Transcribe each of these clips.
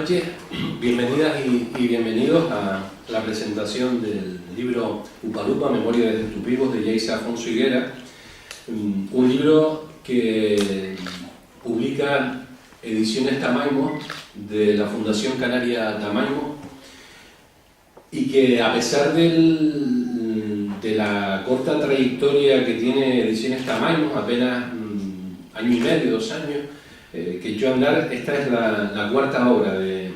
noches, bienvenidas y bienvenidos a la presentación del libro Upalupa, Memoria de Tupivos, de Yeisa Afonso Higuera, un libro que publica Ediciones Tamaimo de la Fundación Canaria Tamaimo y que, a pesar de la corta trayectoria que tiene Ediciones Tamaimo, apenas año y medio, 2 años, que echó a andar, esta es la cuarta obra de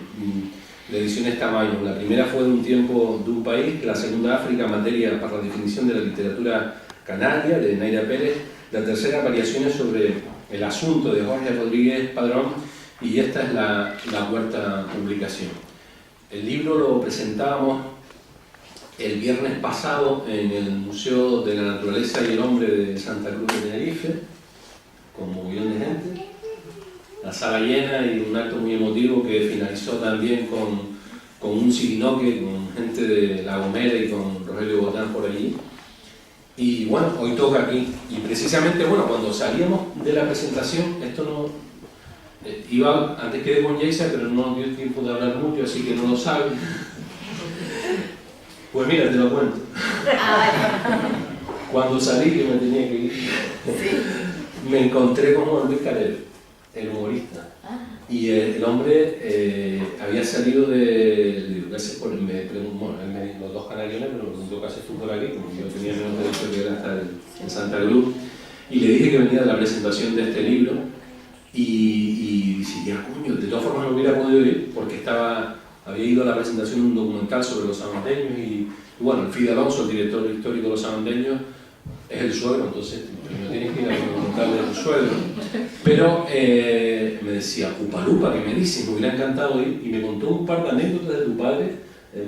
Ediciones Tamaimo. La primera fue de Un tiempo de un país, la segunda África, materia para la definición de la literatura canaria, de Naira Pérez, la tercera Variaciones sobre el asunto, de Jorge Rodríguez Padrón, y esta es la cuarta publicación. El libro lo presentábamos el viernes pasado en el Museo de la Naturaleza y el Hombre de Santa Cruz de Tenerife, con un millón de gente, la sala llena y un acto muy emotivo que finalizó también con un sirinoque, con gente de La Gomera y con Rogelio Botán por allí. Y bueno, hoy toca aquí. Y precisamente, bueno, cuando salíamos de la presentación, esto no... iba, antes quedé con Yeisa, pero no dio tiempo de hablar mucho, así que no lo sabe. Pues mira, te lo cuento. Cuando salí, que me tenía que ir, me encontré con Juan Luis Calero, el humorista. Y el hombre había salido de... los dos canariones, pero me preguntó qué haces tú por aquí, como yo tenía menos derecho que era estar en Santa Cruz. Y le dije que venía de la presentación de este libro. Y decía, coño, de todas formas no hubiera podido ir porque había ido a la presentación de un documental sobre los sabandeños y bueno, el Fide Alonso, el director histórico de los sabandeños, es el suegro, entonces no tienes que ir a documental del suegro. Pero me decía, Upalupa, que me dices, me hubiera encantado ir, y me contó un par de anécdotas de tu padre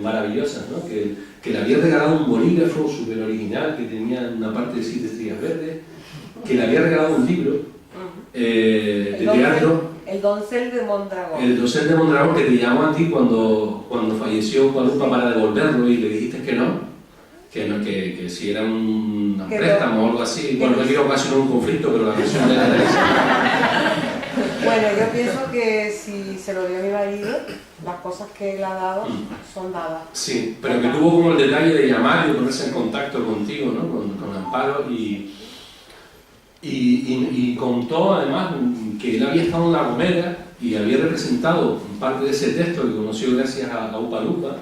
maravillosas, ¿no? Que le había regalado un bolígrafo súper original que tenía una parte de 7 estrellas verdes, que le había regalado un libro de teatro. El doncel de Mondragón. El doncel de Mondragón, que te llamó a ti cuando falleció Upalupa para devolverlo y le dijiste que no, que si era un préstamo o algo así. Bueno, no quiero ocasionar un conflicto, pero la versión de la televisión. Bueno, yo pienso que si se lo dio mi marido, las cosas que él ha dado son dadas. Sí, pero que tuvo como el detalle de llamar y de ponerse en contacto contigo, ¿no? Con Amparo y contó además que él había estado en La Gomera y había representado parte de ese texto que conoció gracias a Upalupa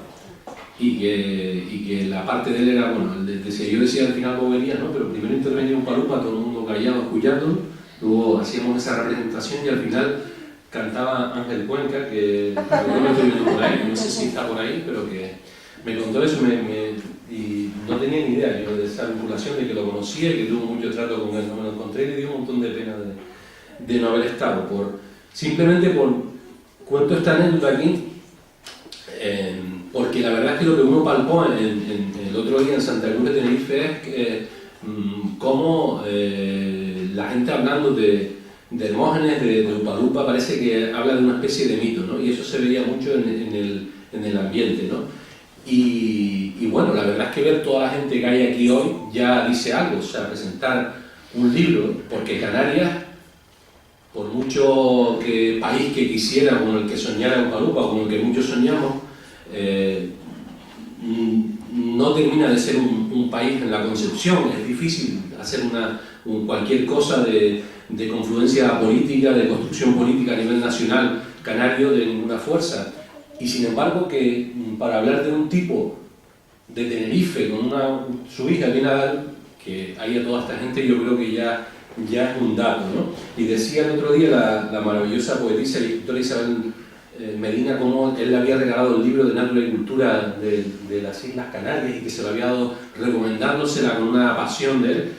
y que la parte de él era, bueno, yo decía al final boberías, ¿no? Pero primero intervenía Upalupa, todo el mundo callado escuchándolo, luego hacíamos esa representación y al final cantaba Ángel Cuenca, que no estoy viendo por ahí, no sé si está por ahí, pero que me contó eso y no tenía ni idea yo de esa vinculación, de que lo conocía y que tuvo mucho trato con él. No me lo encontré y le dio un montón de pena de no haber estado. Simplemente cuento esta anécdota aquí, porque la verdad es que lo que uno palpó el otro día en Santa Cruz de Tenerife es que cómo la gente hablando de Hermógenes, de Upalupa, parece que habla de una especie de mito, ¿no? Y eso se veía mucho en el ambiente, ¿no? Y bueno, la verdad es que ver toda la gente que hay aquí hoy ya dice algo. O sea, presentar un libro, porque Canarias, por mucho país que quisiera, con el que soñara Upalupa, o con el que muchos soñamos, no termina de ser un país en la concepción. Es difícil hacer cualquier cosa de confluencia política, de construcción política a nivel nacional canario de ninguna fuerza. Y sin embargo, que para hablar de un tipo de Tenerife con su hija bien Nadal, que haya toda esta gente, yo creo que ya es un dato, ¿no? Y decía el otro día la maravillosa poetisa y escritora Isabel Medina cómo él le había regalado el libro de Natura y Cultura de las Islas Canarias y que se lo había dado recomendándosela con una pasión de él.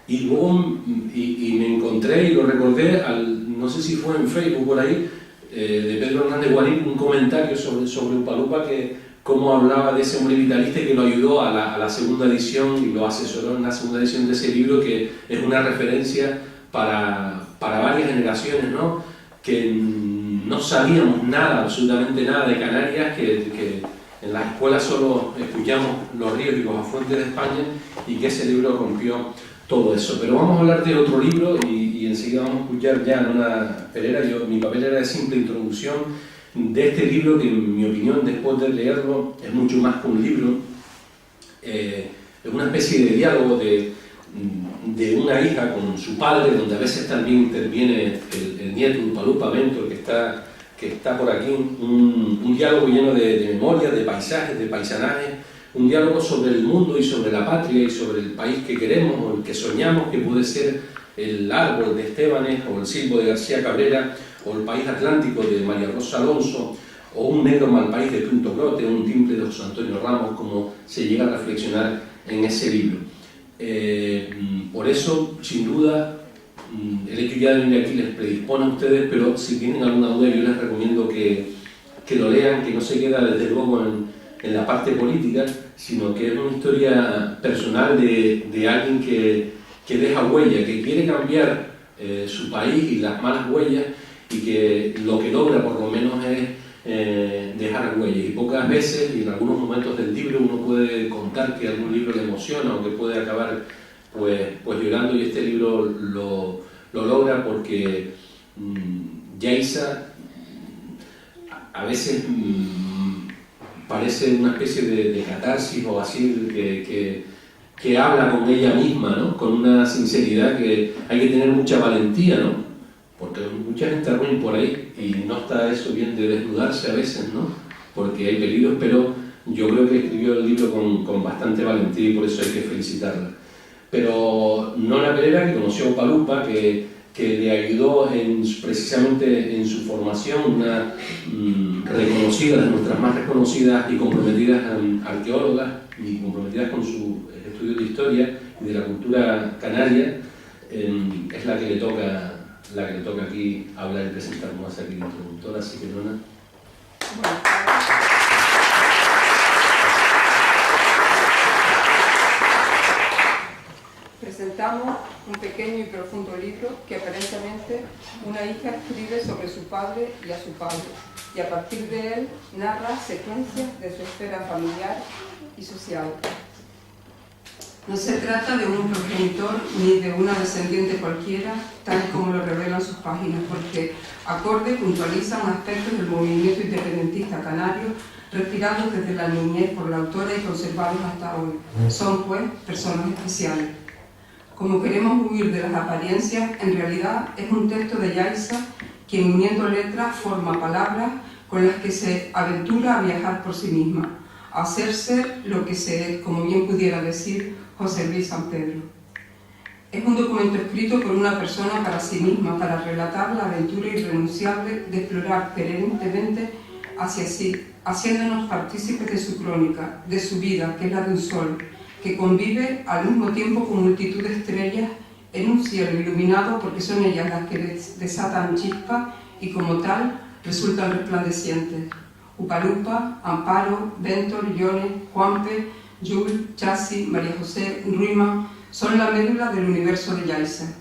Y luego y me encontré y lo recordé, no sé si fue en Facebook por ahí, de Pedro Hernández Guarín, un comentario sobre Upalupa, que cómo hablaba de ese hombre vitalista y que lo ayudó a la segunda edición y lo asesoró en la segunda edición de ese libro, que es una referencia para varias generaciones, ¿no? Que no sabíamos nada, absolutamente nada de Canarias, que en las escuelas solo escuchamos los ríos y los afluentes de España, y que ese libro rompió todo eso. Pero vamos a hablar de otro libro y enseguida vamos a escuchar ya en una pelera. Mi papel era de simple introducción de este libro, que en mi opinión, después de leerlo, es mucho más que un libro. Es una especie de diálogo de una hija con su padre, donde a veces también interviene el nieto, Upa Lupa Mentor, que está por aquí. Un diálogo lleno de memorias, de paisajes, de paisanajes, un diálogo sobre el mundo y sobre la patria y sobre el país que queremos o el que soñamos, que puede ser el árbol de Estebanes o el silbo de García Cabrera, o el país atlántico de María Rosa Alonso, o un negro mal país de Pinto Grote, o un timple de José Antonio Ramos, como se llega a reflexionar en ese libro. Por eso, sin duda, el hecho ya de venir aquí les predispone a ustedes, pero si tienen alguna duda yo les recomiendo que lo lean, que no se queda desde luego en la parte política, sino que es una historia personal de alguien que deja huella, que quiere cambiar su país y las malas huellas, y que lo que logra por lo menos es dejar huella. Y pocas veces, y en algunos momentos del libro, uno puede contar que algún libro le emociona o que puede acabar pues llorando, y este libro lo logra, porque Yaiza a veces parece una especie de catarsis o así, que habla con ella misma, ¿no? Con una sinceridad que hay que tener mucha valentía, ¿no? Porque mucha gente ruin por ahí y no está eso bien de desnudarse a veces, ¿no? Porque hay peligros, pero yo creo que escribió el libro con bastante valentía y por eso hay que felicitarla. Pero Nona Pereira, que conoció a Upa Lupa, que le ayudó precisamente en su formación, una reconocida, de nuestras más reconocidas y comprometidas arqueólogas, y comprometidas con su estudio de historia y de la cultura canaria, es la que le toca aquí hablar y presentarnos más aquí de introductora, así que Nona. Presentamos un pequeño y profundo libro que aparentemente una hija escribe sobre su padre y a su padre, y a partir de él narra secuencias de su esfera familiar y social. No se trata de un progenitor ni de una descendiente cualquiera, tal como lo revelan sus páginas, porque acorde puntualizan aspectos del movimiento independentista canario respirados desde la niñez por la autora y conservados hasta hoy. Son, pues, personas especiales. Como queremos huir de las apariencias, en realidad es un texto de Yaiza quien, uniendo letras, forma palabras con las que se aventura a viajar por sí misma, a hacer ser lo que se es, como bien pudiera decir José Luis San Pedro. Es un documento escrito por una persona para sí misma, para relatar la aventura irrenunciable de explorar perennemente hacia sí, haciéndonos partícipes de su crónica, de su vida, que es la de un sol, que convive al mismo tiempo con multitud de estrellas en un cielo iluminado, porque son ellas las que desatan chispas y como tal resultan resplandecientes. Upa Lupa, Amparo, Ventor, Yone, Juanpe, Yul, Chasi, María José, Ruima son la médula del universo de Yaiza.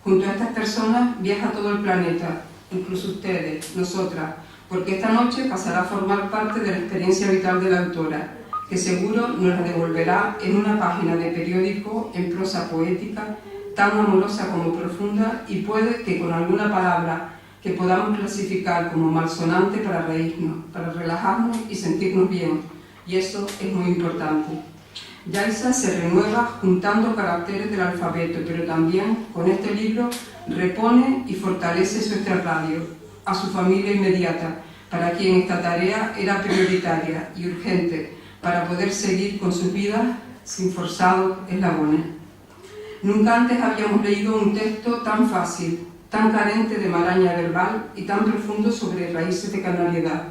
Junto a estas personas viaja todo el planeta, incluso ustedes, nosotras, porque esta noche pasará a formar parte de la experiencia vital de la autora, que seguro nos la devolverá en una página de periódico en prosa poética, tan amorosa como profunda, y puede que con alguna palabra que podamos clasificar como malsonante para reírnos, para relajarnos y sentirnos bien, y eso es muy importante. Yaiza se renueva juntando caracteres del alfabeto, pero también con este libro repone y fortalece su extrarradio, a su familia inmediata, para quien esta tarea era prioritaria y urgente, para poder seguir con sus vidas sin forzados eslabones. Nunca antes habíamos leído un texto tan fácil, tan carente de maraña verbal y tan profundo sobre raíces de canariedad.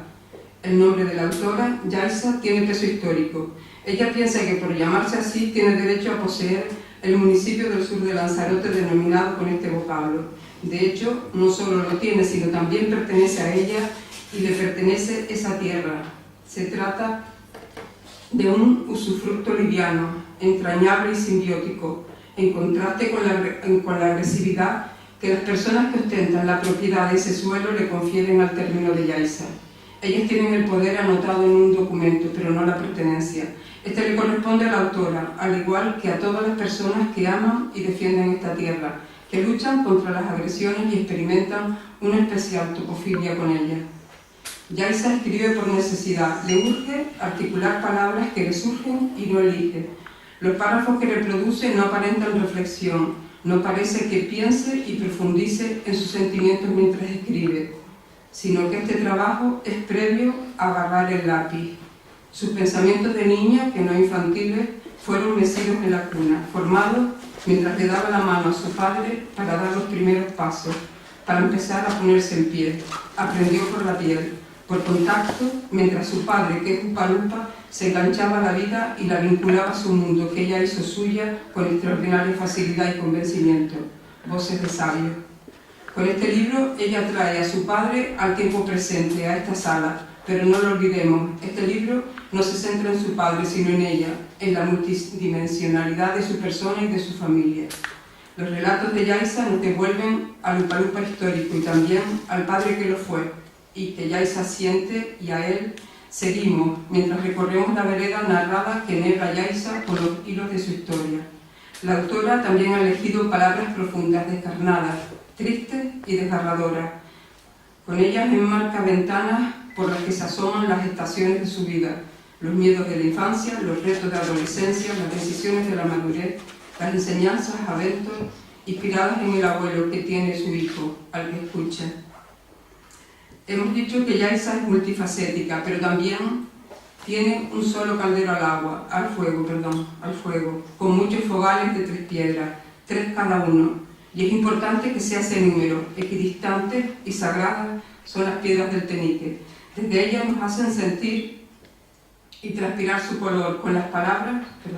El nombre de la autora, Yaiza, tiene peso histórico. Ella piensa que por llamarse así tiene derecho a poseer el municipio del sur de Lanzarote denominado con este vocablo. De hecho, no solo lo tiene, sino también pertenece a ella y le pertenece esa tierra. Se trata de un usufructo liviano, entrañable y simbiótico, en contraste con la agresividad que las personas que ostentan la propiedad de ese suelo le confieren al término de Yaiza. Ellas tienen el poder anotado en un documento, pero no la pertenencia. Este le corresponde a la autora, al igual que a todas las personas que aman y defienden esta tierra, que luchan contra las agresiones y experimentan una especial topofilia con ella. Yaiza escribe por necesidad, le urge articular palabras que le surgen y no elige. Los párrafos que reproduce no aparentan reflexión, no parece que piense y profundice en sus sentimientos mientras escribe, sino que este trabajo es previo a agarrar el lápiz. Sus pensamientos de niña, que no infantiles, fueron mecidos en la cuna, formados mientras le daba la mano a su padre para dar los primeros pasos, para empezar a ponerse en pie. Aprendió por la piel, por contacto, mientras su padre, que es Upa Lupa, se enganchaba a la vida y la vinculaba a su mundo, que ella hizo suya con extraordinaria facilidad y convencimiento. Voces de sabio. Con este libro ella trae a su padre al tiempo presente, a esta sala, pero no lo olvidemos, este libro no se centra en su padre, sino en ella, en la multidimensionalidad de su persona y de su familia. Los relatos de Yaiza nos devuelven al Upa Lupa histórico y también al padre que lo fue, y que Yaiza siente, y a él seguimos mientras recorremos la vereda narrada que enhebra Yaiza por los hilos de su historia. La autora también ha elegido palabras profundas, descarnadas, tristes y desgarradoras. Con ellas enmarca ventanas por las que se asoman las estaciones de su vida, los miedos de la infancia, los retos de adolescencia, las decisiones de la madurez, las enseñanzas, eventos inspiradas en el abuelo que tiene su hijo, al que escucha. Hemos dicho que Yaiza es multifacética, pero también tiene un solo caldero al fuego, con muchos fogales de 3 piedras, 3 cada uno. Y es importante que sea ese número, equidistantes y sagradas son las piedras del Tenique. Desde ellas nos hacen sentir y transpirar su color,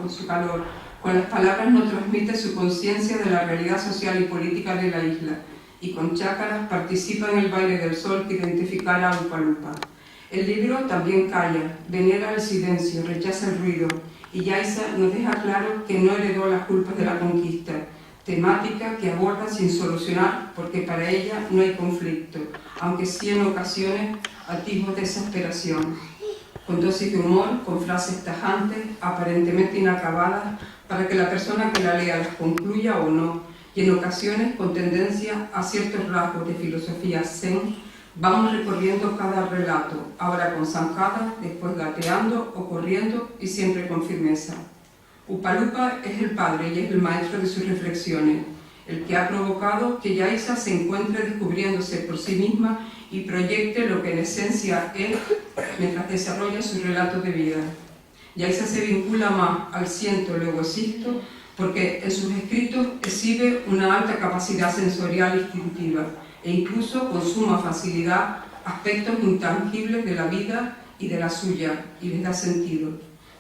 su calor. Con las palabras nos transmite su conciencia de la realidad social y política de la isla, y con chácaras participa en el baile del sol que identificará a Upa Lupa. El libro también calla, venera el silencio, rechaza el ruido, y Yaiza nos deja claro que no heredó las culpas de la conquista, temática que aborda sin solucionar porque para ella no hay conflicto, aunque sí en ocasiones atisbos de desesperación, con dosis de humor, con frases tajantes, aparentemente inacabadas, para que la persona que la lea las concluya o no, y en ocasiones con tendencia a ciertos rasgos de filosofía zen. Vamos recorriendo cada relato, ahora con zancadas, después gateando o corriendo y siempre con firmeza. Upa Lupa es el padre y es el maestro de sus reflexiones, el que ha provocado que Yaiza se encuentre descubriéndose por sí misma y proyecte lo que en esencia es mientras desarrolla sus relatos de vida. Yaiza se vincula más al siento, luego existo, porque en sus escritos exhibe una alta capacidad sensorial instintiva e incluso con suma facilidad aspectos intangibles de la vida y de la suya, y les da sentido.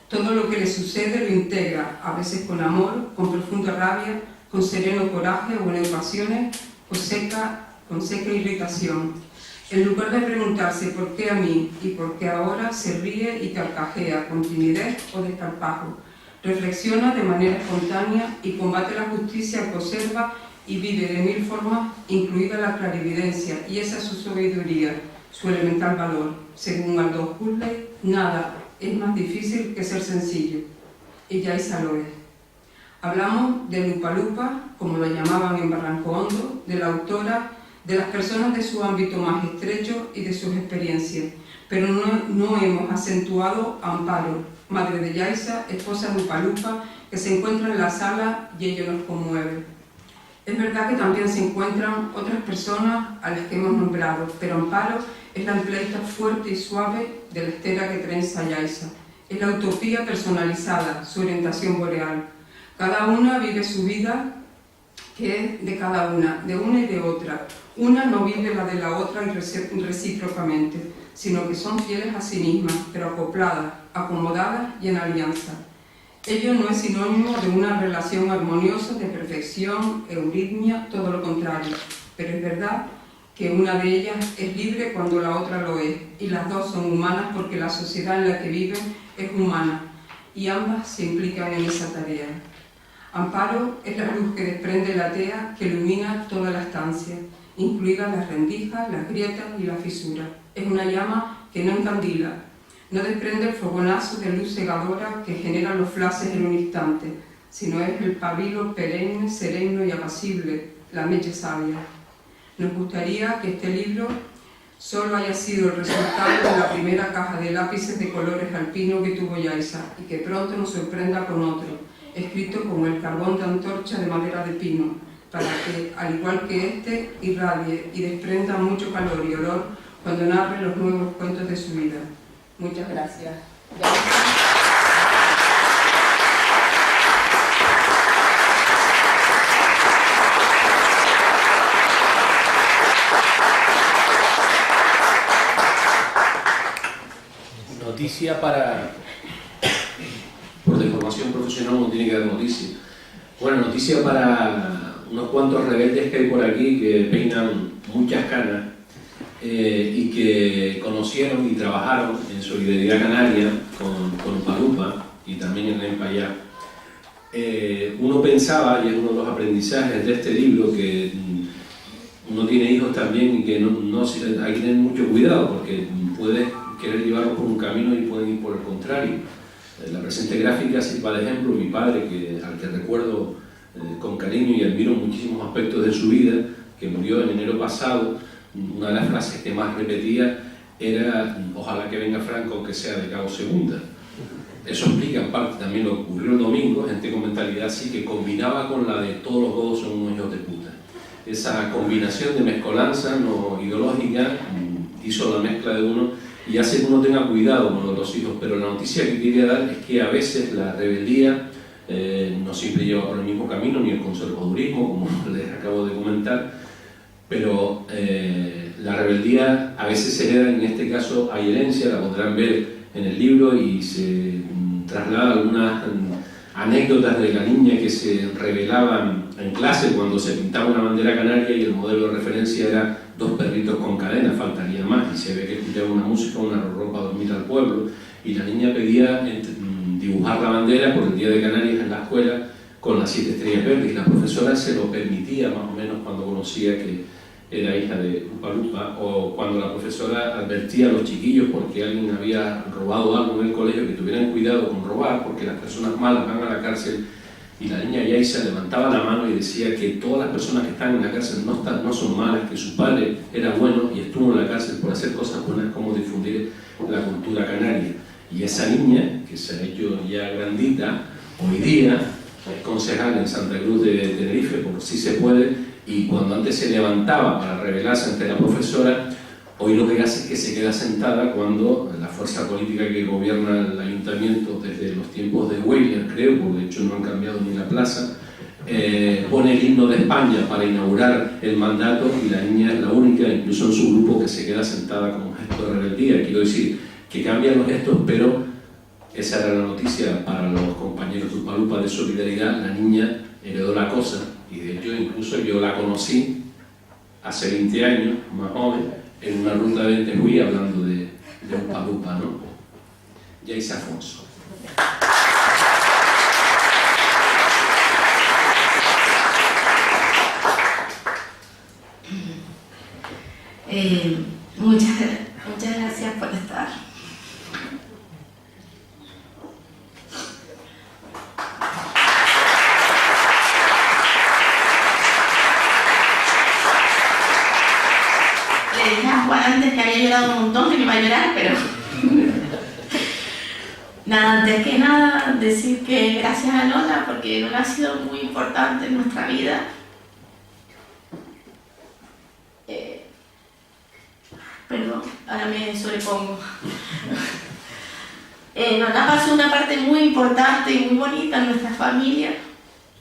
Todo lo que le sucede lo integra, a veces con amor, con profunda rabia, con sereno coraje o en ocasiones con seca irritación. En lugar de preguntarse por qué a mí y por qué ahora, se ríe y carcajea con timidez o desparpajo. Reflexiona de manera espontánea y combate la justicia que observa y vive de 1000 formas, incluida la clarividencia, y esa es su sabiduría, su elemental valor. Según Aldous Huxley, nada es más difícil que ser sencillo, y Yaiza lo es. Hablamos de Upa Lupa, como lo llamaban en Barranco Hondo, de la autora, de las personas de su ámbito más estrecho y de sus experiencias, pero no hemos acentuado a Amparo, madre de Yaiza, esposa de Upa Lupa, que se encuentra en la sala y ello nos conmueve. Es verdad que también se encuentran otras personas a las que hemos nombrado, pero Amparo es la empleita fuerte y suave de la estera que trenza Yaiza. Es la utopía personalizada, su orientación boreal. Cada una vive su vida, que es de cada una, de una y de otra. Una no vive la de la otra recíprocamente, sino que son fieles a sí mismas, pero acopladas, acomodadas y en alianza. Ello no es sinónimo de una relación armoniosa, de perfección, euritmia, todo lo contrario. Pero es verdad que una de ellas es libre cuando la otra lo es, y las dos son humanas porque la sociedad en la que viven es humana, y ambas se implican en esa tarea. Amparo es la luz que desprende la tea que ilumina toda la estancia, incluidas las rendijas, las grietas y las fisuras. Es una llama que no encandila, no desprende el fogonazo de luz cegadora que genera los flashes en un instante, sino es el pabilo perenne, sereno y apacible, la mecha sabia. Nos gustaría que este libro solo haya sido el resultado de la primera caja de lápices de colores alpino que tuvo Yaiza y que pronto nos sorprenda con otro, escrito con el carbón de antorcha de madera de pino, para que, al igual que este, irradie y desprenda mucho calor y olor cuando narre los nuevos cuentos de su vida. Muchas gracias. Noticia para... Por la información profesional uno tiene que dar noticia. Bueno, noticia para unos cuantos rebeldes que hay por aquí que peinan muchas canas y que conocieron y trabajaron en Solidaridad Canaria con Upalupa y también en Empayá. Uno pensaba, y es uno de los aprendizajes de este libro, que uno tiene hijos también y que hay que tener mucho cuidado porque puedes querer llevarlos por un camino y pueden ir por el contrario. La presente gráfica sirva de ejemplo. Mi padre, al que recuerdo con cariño y admiro muchísimos aspectos de su vida, que murió en enero pasado, una de las frases que más repetía era: ojalá que venga Franco aunque sea de Cabo Segunda. Eso explica en parte también lo que ocurrió el domingo, gente con mentalidad así, que combinaba con la de todos los godos son unos hijos de puta. Esa combinación de mezcolanza no ideológica hizo la mezcla de uno y hace que uno tenga cuidado con los otros hijos. Pero la noticia que quería dar es que a veces la rebeldía no siempre lleva por el mismo camino, ni el conservadurismo, como les acabo de comentar, pero la rebeldía a veces se hereda. En este caso hay herencia, la podrán ver en el libro, y se traslada algunas anécdotas de la niña que se revelaban en clase cuando se pintaba una bandera canaria y el modelo de referencia era dos perritos con cadena, faltaría más, y se ve que escuchaba una música, una ropa a dormir al pueblo, y la niña pedía dibujar la bandera por el Día de Canarias en la escuela con las 7 estrellas verdes, y la profesora se lo permitía más o menos cuando conocía que era hija de Upalupa, o cuando la profesora advertía a los chiquillos porque alguien había robado algo en el colegio, que tuvieran cuidado con robar porque las personas malas van a la cárcel. Y la niña Yaiza levantaba la mano y decía que todas las personas que están en la cárcel no son malas, que su padre era bueno y estuvo en la cárcel por hacer cosas buenas como difundir la cultura canaria. Y esa niña, que se ha hecho ya grandita, hoy día es concejal en Santa Cruz de Tenerife por Si Se Puede, y cuando antes se levantaba para rebelarse ante la profesora, hoy lo que hace es que se queda sentada cuando la fuerza política que gobierna el ayuntamiento desde los tiempos de Weyler, creo, porque de hecho no han cambiado ni la plaza, pone el himno de España para inaugurar el mandato, y la niña es la única, incluso en su grupo, que se queda sentada como gesto de rebeldía. Quiero decir que cambian los gestos, pero esa era la noticia para los compañeros de Upalupa de Solidaridad. La niña heredó la cosa, y de hecho incluso yo la conocí hace 20 años, más joven, en una ruta de Ventejuí, hablando de Upalupa, ¿no? Yaiza Afonso. Muchas gracias por estar. Le dije a Juan antes que había llorado un montón, que me iba a llorar, pero nada, antes que nada decir que gracias a Lola, porque Lola ha sido muy importante en nuestra vida. Perdón, ahora me sobrepongo. Lola pasó una parte muy importante y muy bonita en nuestra familia.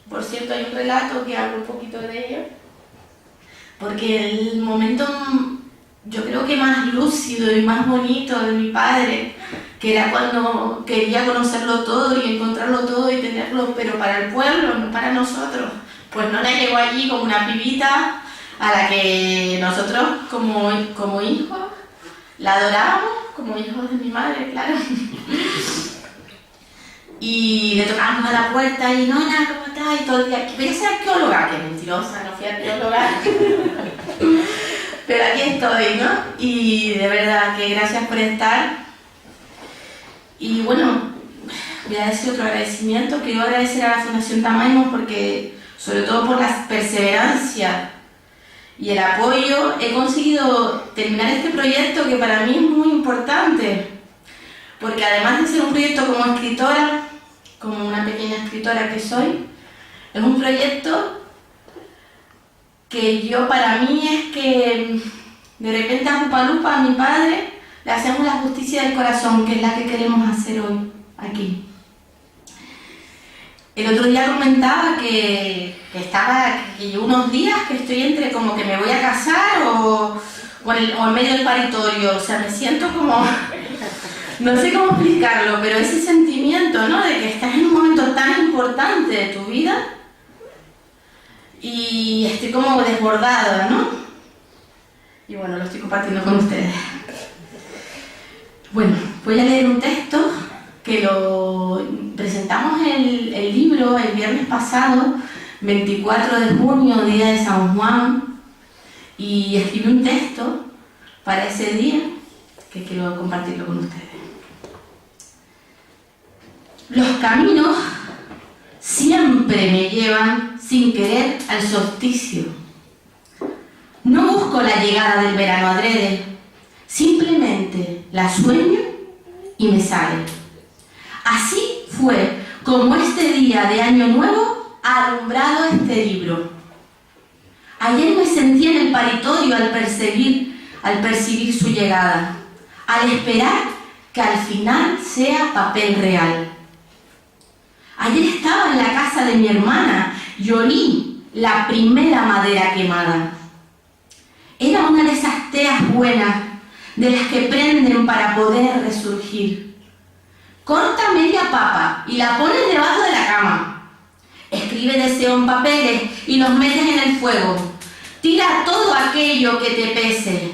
Por cierto, hay un relato que hablo un poquito de ella, porque el momento, yo creo que más lúcido y más bonito de mi padre, que era cuando quería conocerlo todo y encontrarlo todo y tenerlo, pero para el pueblo, no para nosotros. Pues Lola llegó allí como una pibita a la que nosotros como hijos la adorábamos, como hijos de mi madre, claro. Y le tocábamos a la puerta y Nona, ¿cómo estás? Y todo el día, voy a ser arqueóloga, que mentirosa, no fui arqueóloga. Pero aquí estoy, ¿no? Y de verdad que gracias por estar. Y bueno, voy a decir otro agradecimiento. Quiero agradecer a la Fundación Tamaimo porque, sobre todo por la perseverancia y el apoyo, he conseguido terminar este proyecto que para mí es muy importante, porque además de ser un proyecto como escritora, como una pequeña escritora que soy, es un proyecto que para mí es que de repente a Upa Lupa, a mi padre, le hacemos la justicia del corazón, que es la que queremos hacer hoy, aquí. El otro día comentaba que yo unos días que estoy entre como que me voy a casar o en medio del paritorio, o sea, me siento como, no sé cómo explicarlo, pero ese sentimiento, ¿no?, de que estás en un momento tan importante de tu vida y estoy como desbordada, ¿no? Y bueno, lo estoy compartiendo con ustedes. Bueno, voy a leer un texto que lo presentamos el libro el viernes pasado, 24 de junio, día de San Juan, y escribí un texto para ese día que quiero compartirlo con ustedes. Los caminos siempre me llevan sin querer al solsticio. No busco la llegada del verano adrede, simplemente la sueño y me sale. Así fue como este día de Año Nuevo ha alumbrado este libro. Ayer me sentí en el paritorio al percibir su llegada, al esperar que al final sea papel real. Ayer estaba en la casa de mi hermana y olí la primera madera quemada. Era una de esas teas buenas, de las que prenden para poder resurgir. Corta media papa y la pones debajo de la cama. Escribe deseo en papeles y los metes en el fuego. Tira todo aquello que te pese.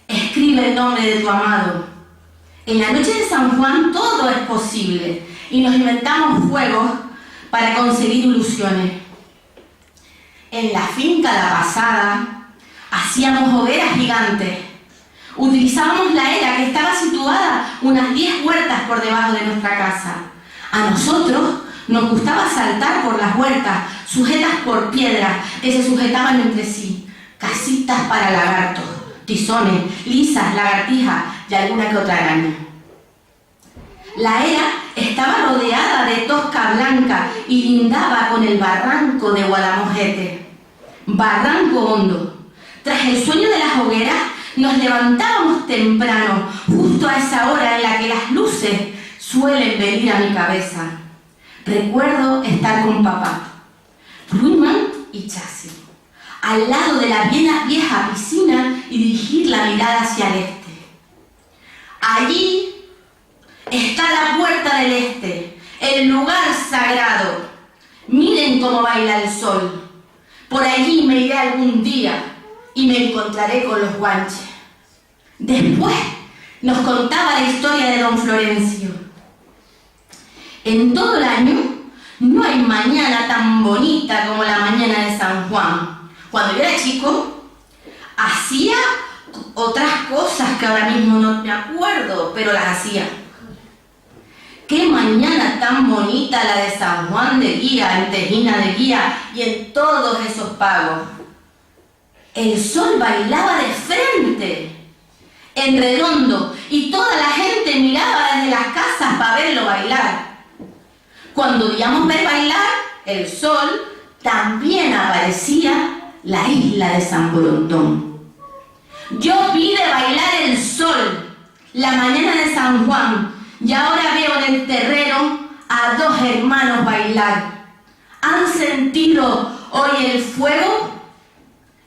Escribe el nombre de tu amado. En la noche de San Juan todo es posible y nos inventamos juegos para conseguir ilusiones. En la finca La Pasada hacíamos hogueras gigantes. Utilizábamos la era que estaba situada unas 10 huertas por debajo de nuestra casa. A nosotros nos gustaba saltar por las huertas, sujetas por piedras que se sujetaban entre sí. Casitas para lagartos, tizones, lisas, lagartijas y alguna que otra araña. La era estaba rodeada de tosca blanca y lindaba con el barranco de Guadamojete. Barranco hondo. Tras el sueño de las hogueras, nos levantábamos temprano, justo a esa hora en la que las luces suelen venir a mi cabeza. Recuerdo estar con papá, Ruiman y Chasi, al lado de la vieja piscina y dirigir la mirada hacia el este. Allí está la puerta del este, el lugar sagrado. Miren cómo baila el sol. Por allí me iré algún día y me encontraré con los guanches. Después nos contaba la historia de don Florencio. En todo el año no hay mañana tan bonita como la mañana de San Juan. Cuando yo era chico, hacía otras cosas que ahora mismo no me acuerdo, pero las hacía. Qué mañana tan bonita la de San Juan de Guía, en Tejina de Guía y en todos esos pagos. El sol bailaba de frente, en redondo, y toda la gente miraba desde las casas para verlo bailar. Cuando veíamos ver bailar el sol, también aparecía la isla de San Borondón. Yo vi de bailar el sol la mañana de San Juan y ahora veo en el terreno a dos hermanos bailar. ¿Han sentido hoy el fuego?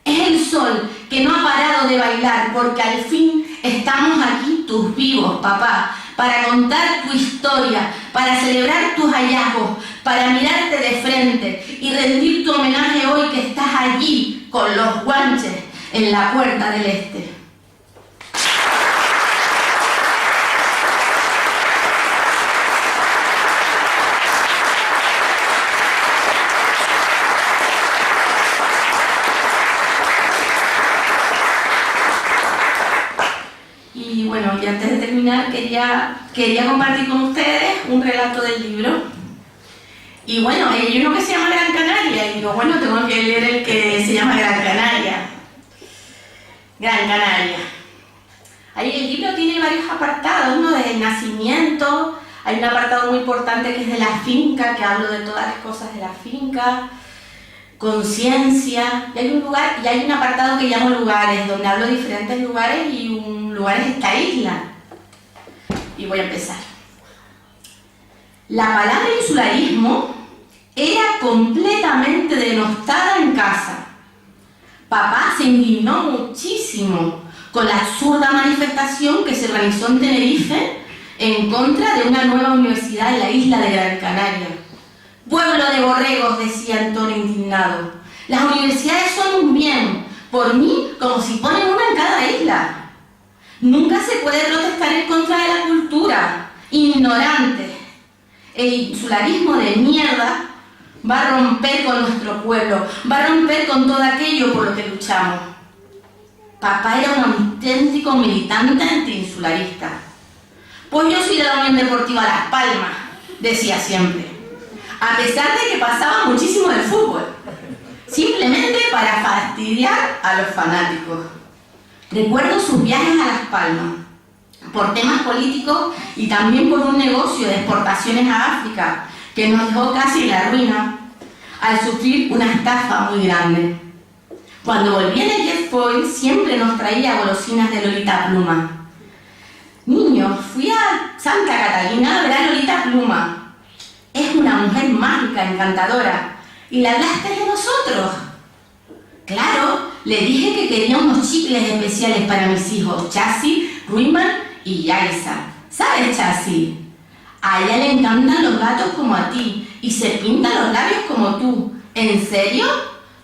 Es el sol que no ha parado de bailar, porque al fin estamos aquí tus vivos, papá, para contar tu historia, para celebrar tus hallazgos, para mirarte de frente y rendir tu homenaje hoy que estás allí con los guanches en la puerta del este. Y bueno, y antes de terminar quería compartir con ustedes un relato del libro. Y bueno, hay uno que se llama Gran Canaria, y digo, bueno, tengo que leer el que se llama Gran Canaria. Gran Canaria. Ahí el libro tiene varios apartados, ¿no? Desde el nacimiento, hay un apartado muy importante que es de la finca, que hablo de todas las cosas de la finca, conciencia, y hay un apartado que llamo lugares, donde hablo de diferentes lugares y un lugar es esta isla. Y voy a empezar. La palabra insularismo era completamente denostada en casa. Papá se indignó muchísimo con la absurda manifestación que se organizó en Tenerife en contra de una nueva universidad en la isla de Gran Canaria. Pueblo de borregos, decía Antonio indignado. Las universidades son un bien, por mí como si ponen una en cada isla. Nunca se puede protestar en contra de la cultura. Ignorante. El insularismo de mierda va a romper con nuestro pueblo, va a romper con todo aquello por lo que luchamos. Papá era un auténtico militante antiinsularista. Pues yo soy de la Unión Deportiva Las Palmas, decía siempre, a pesar de que pasaba muchísimo del fútbol, simplemente para fastidiar a los fanáticos. Recuerdo sus viajes a Las Palmas, por temas políticos y también por un negocio de exportaciones a África, que nos dejó casi en la ruina, al sufrir una estafa muy grande. Cuando volví en el jet foil, siempre nos traía golosinas de Lolita Pluma. Niños, fui a Santa Catalina a ver a Lolita Pluma. Es una mujer mágica, encantadora. ¿Y le hablaste de nosotros? Claro, le dije que quería unos chicles especiales para mis hijos, Chassi, Ruiman y Yaisa. ¿Sabes, Chassi? A ella le encantan los gatos como a ti y se pinta los labios como tú. ¿En serio?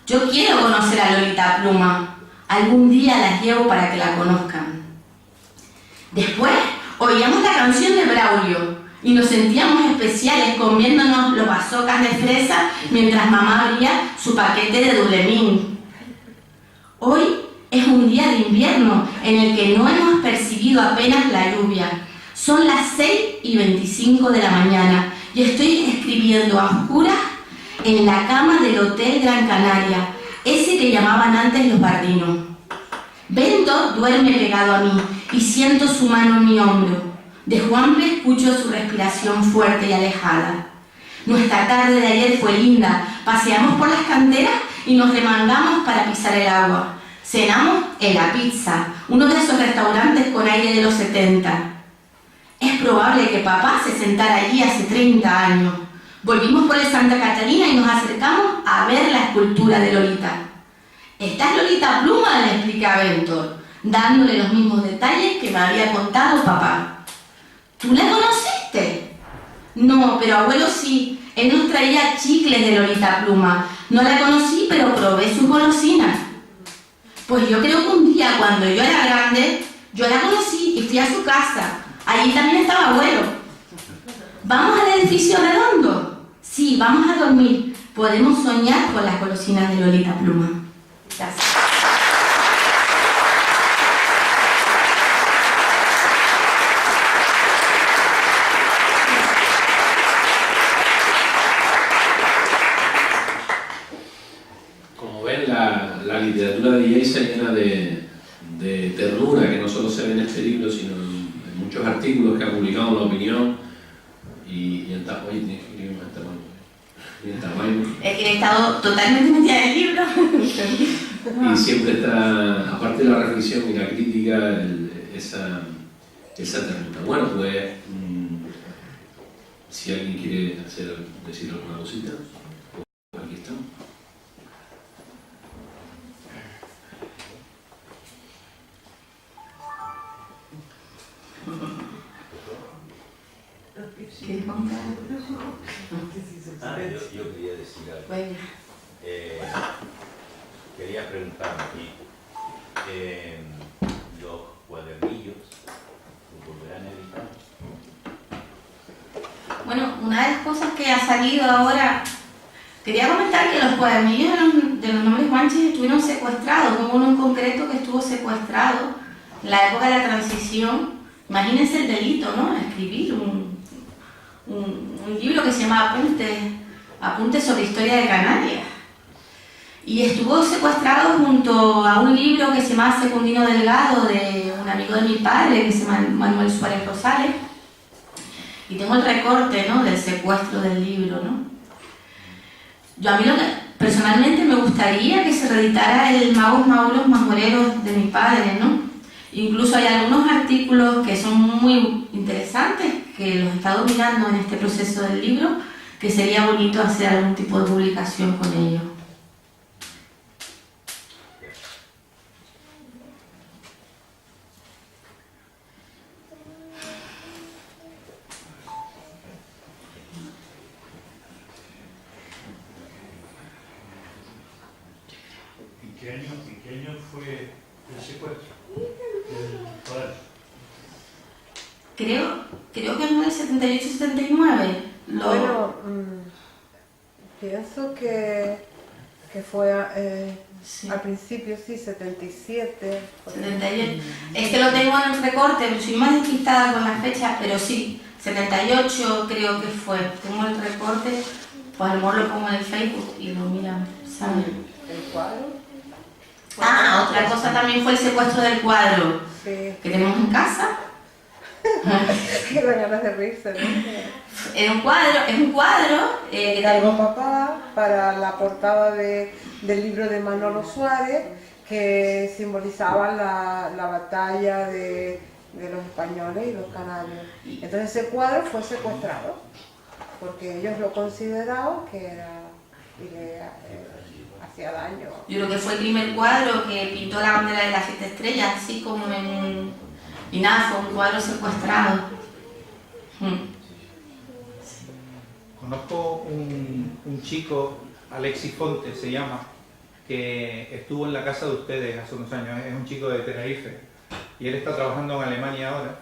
Yo quiero conocer a Lolita Pluma. Algún día las llevo para que la conozcan. Después oíamos la canción de Braulio y nos sentíamos especiales comiéndonos los bazocas de fresa mientras mamá abría su paquete de Dulemín. Hoy es un día de invierno en el que no hemos percibido apenas la lluvia. Son las 6:25 de la mañana y estoy escribiendo a oscuras en la cama del Hotel Gran Canaria, ese que llamaban antes los Bardinos. Bento duerme pegado a mí y siento su mano en mi hombro. De Juanpe escucho su respiración fuerte y alejada. Nuestra tarde de ayer fue linda. Paseamos por las canteras y nos remangamos para pisar el agua. Cenamos en La Pizza, uno de esos restaurantes con aire de los 70. Es probable que papá se sentara allí hace 30 años. Volvimos por el Santa Catalina y nos acercamos a ver la escultura de Lolita. «Esta es Lolita Pluma», le expliqué a Bento, dándole los mismos detalles que me había contado papá. «¿Tú la conociste?» «No, pero abuelo sí. Él nos traía chicles de Lolita Pluma. No la conocí, pero probé sus golosinas». Pues yo creo que un día, cuando yo era grande, yo la conocí y fui a su casa. Allí también estaba abuelo. ¿Vamos al edificio redondo? Sí, vamos a dormir. Podemos soñar con las golosinas de Lolita Pluma. Gracias. Como ven, la literatura de Yaisa llena de ternura, que no solo se ve en este libro, sino en muchos artículos que ha publicado en La Opinión y en tamaño. Es que he estado totalmente metida en el libro. Y siempre está, aparte de la reflexión y la crítica, esa ternura. Bueno, pues, si alguien quiere decir alguna cosita, pues aquí estamos. Yo quería decir algo. Bueno. Quería preguntar aquí, los cuadernillos, ¿los volverán a editar? Bueno, una de las cosas que ha salido ahora, quería comentar que los cuadernillos de los nombres guanches estuvieron secuestrados. Hubo uno en concreto que estuvo secuestrado en la época de la transición. Imagínense el delito, ¿no? Escribir un libro que se llama Apuntes sobre Historia de Canarias. y estuvo secuestrado junto a un libro que se llama Secundino Delgado, de un amigo de mi padre, que se llama Manuel Suárez Rosales, y tengo el recorte, ¿no?, del secuestro del libro, ¿no? A mí personalmente me gustaría que se reeditara el Magos Maulos Majoreros de mi padre, ¿no? Incluso hay algunos artículos que son muy interesantes, que los he estado mirando en este proceso del libro, que sería bonito hacer algún tipo de publicación con ellos. ¿En qué año fue el secuestro del cuaderno? Creo que en el 78-79. Bueno, pienso que fue Sí. al principio, sí, 77. 78. Es que lo tengo en el recorte, pero soy más despistada con las fechas, pero sí, 78 creo que fue. Tengo el recorte, pues a lo mejor lo pongo en el Facebook y lo miran, ¿saben? El cuadro. Ah, otra cosa también fue el secuestro del cuadro Sí, que tenemos en casa. que dan ganas de reírse, ¿no? Es un cuadro que Cargó papá para la portada del libro de Manolo Suárez, que simbolizaba la batalla de los españoles y los canarios. Entonces ese cuadro fue secuestrado, porque ellos lo consideraban que era, y le hacía daño. Yo creo que fue el primer cuadro que pintó la bandera de las 7 estrellas, así como en... Y nada, fue un cuadro secuestrado. Conozco un chico, Alexis Fonte se llama, que estuvo en la casa de ustedes hace unos años. Es un chico de Tenerife y él está trabajando en Alemania ahora,